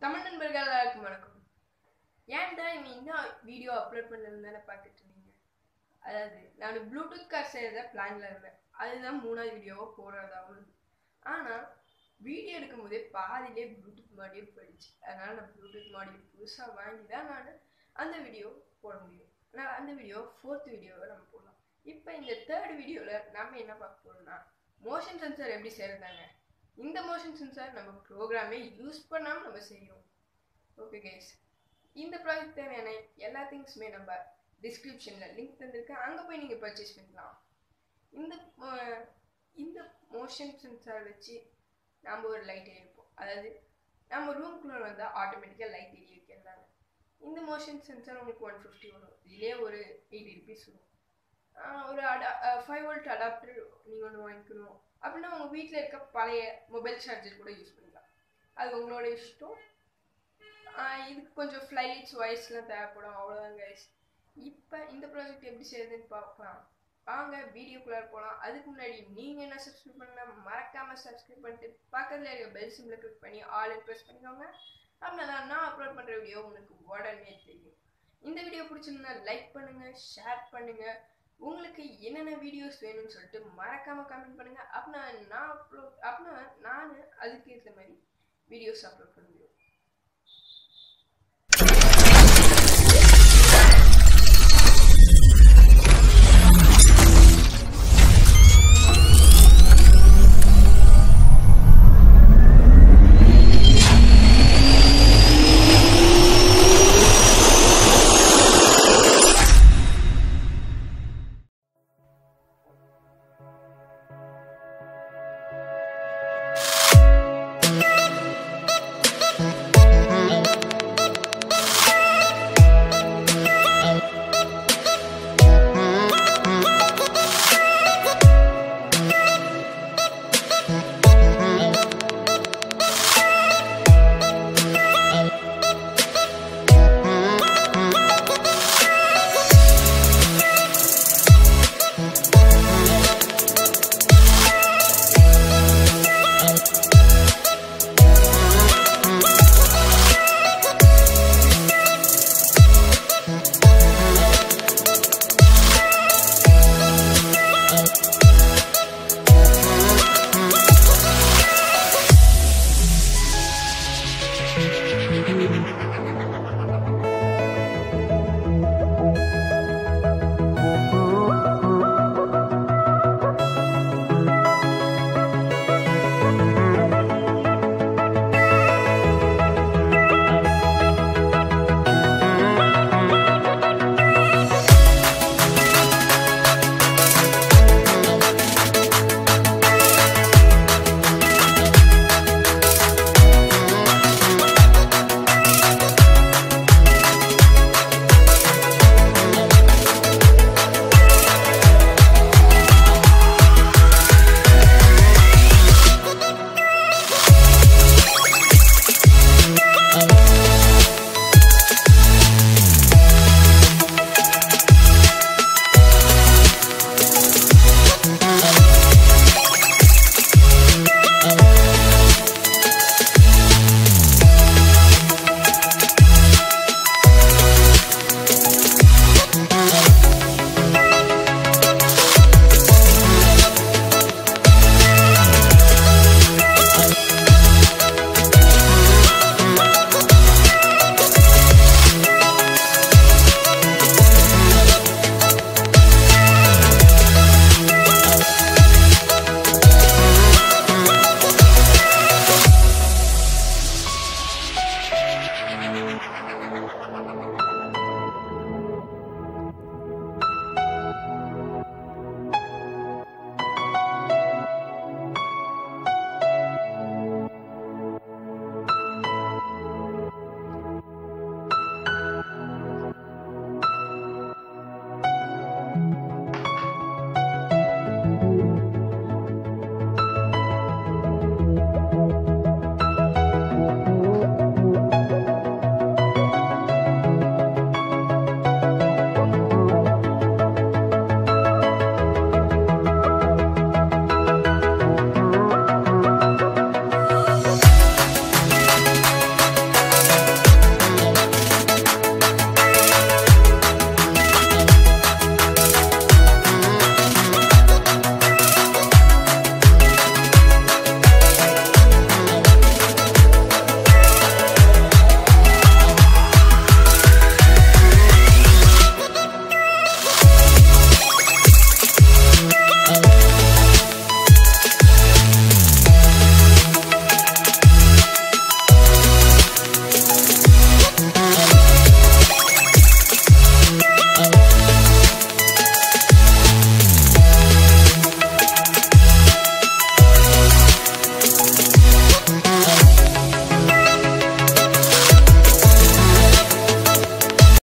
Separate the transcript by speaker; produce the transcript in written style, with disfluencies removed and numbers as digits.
Speaker 1: தமிழ் நண்பர்கள் எல்லாருக்கும் வணக்கம். ஏன்டா நீ இன்னும் வீடியோ அப்லோட் பண்ணலன்னு தானே பார்த்துட்டு இருந்தீங்க. அதாவது நான் ப்ளூடூத் கார் செய்யறத பிளான்ல இருந்தேன். அதுதான் 3வது வீடியோவை போடுறதாகவும். ஆனால் வீடியோ எடுக்கும் போதே பாதியிலே ப்ளூடூத் மாடியூல் போயிடுச்சு. அதனால நான் ப்ளூடூத் மாடியூல் புதுசாக வாங்கி தான் நான் அந்த வீடியோ போட முடியும். ஆனால் அந்த வீடியோ 4th வீடியோவை நம்ம போடலாம். இப்போ இந்த 3rd வீடியோவில் நம்ம என்ன பார்க்க போறோம்னா மோஷன் சென்சார் எப்படி செய்யறதாங்க. இந்த மோஷன் சென்சார் நம்ம ப்ரோக்ராமே யூஸ் பண்ணாமல் நம்ம செய்யும். ஓகே கைஸ், இந்த ப்ராஜெக்ட் தேவையான எல்லா திங்ஸுமே நம்ம டிஸ்கிரிப்ஷனில் லிங்க் தந்திருக்கேன், அங்கே போய் நீங்கள் பர்ச்சேஸ் பண்ணிக்கலாம். இந்த இந்த மோஷன் சென்சார் வச்சு நம்ம ஒரு லைட் எரிப்போம். அதாவது நம்ம ரூம்குள்ளே வந்தால் ஆட்டோமேட்டிக்காக லைட் எரிய வைக்கிறாங்க. இந்த மோஷன் சென்சார் உங்களுக்கு 150 வரும். இதுலேயே ஒரு 80 rupees வரும். ஒரு 5 volt அடாப்டர் நீங்கள் ஒன்று வாங்கிக்கணும் அப்படின்னா உங்கள் வீட்டில் இருக்க பழைய மொபைல் சார்ஜர் கூட யூஸ் பண்ணிக்கலாம். அது உங்களோட இஷ்டம். இதுக்கு கொஞ்சம் ஃப்ளைட்ஸ் வாய்ஸ்லாம் தேவைப்படும், அவ்வளோதான் கைஸ். இப்போ இந்த ப்ராஜெக்ட் எப்படி செய்யுதுன்னு பார்க்கலாம். வாங்க வீடியோக்குள்ளே போகலாம். அதுக்கு முன்னாடி நீங்கள் என்ன சப்ஸ்கிரைப் பண்ணால் மறக்காமல் சப்ஸ்கிரைப் பண்ணிட்டு பக்கத்தில் இருக்க பெல் சிம்பிளை கிளிக் பண்ணி ஆல் ப்ரெஸ் பண்ணிக்கோங்க. அப்படின்னா நான் அப்லோட் பண்ணுற வீடியோ உங்களுக்கு உடனே தெரியும். இந்த வீடியோ பிடிச்சிருந்தா லைக் பண்ணுங்கள், ஷேர் பண்ணுங்கள். உங்களுக்கு என்னென்ன வீடியோஸ் வேணும்னு சொல்லிட்டு மறக்காமல் கமெண்ட் பண்ணுங்கள். அப்படின்னா நான் அதுக்கு ஏற்ற மாதிரி வீடியோஸ் அப்லோட் பண்ண முடியும்.